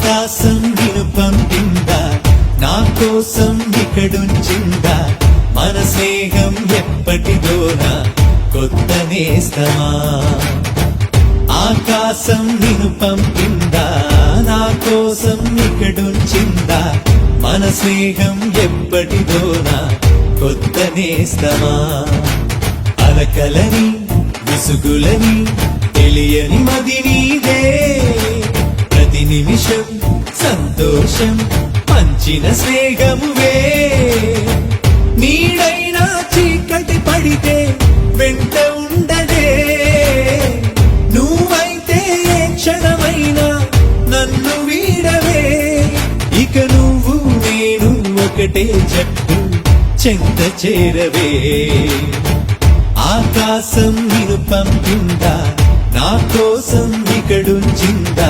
ఆకాశం నిన్ను పంపిందా, నా కోసం ఇక్కడుంచిందా, మన స్నేహం ఎప్పటిదోనా కొత్త నేస్తమా. ఆకాశం నిన్ను పంపిందా, నా కోసం ఇక్కడుంచిందా, మన స్నేహం ఎప్పటిదోనా కొత్త నేస్తమా. అలకలని విసుగులని తెలియని మది నీదే, ప్రతి నిమిషం సంతోషం పంచిన స్నేహమువే. నీడైనా చీకటి పడితే వెంట ఉండదే, నువ్వైతే ఏ క్షణమైనా నన్ను వీడవే. ఇక నువ్వు నేను ఒకటే జట్టు చెంత చేరవే. ఆకాశం నిన్ను పంపిందా, నా కోసం ఇక్కడుంచిందా,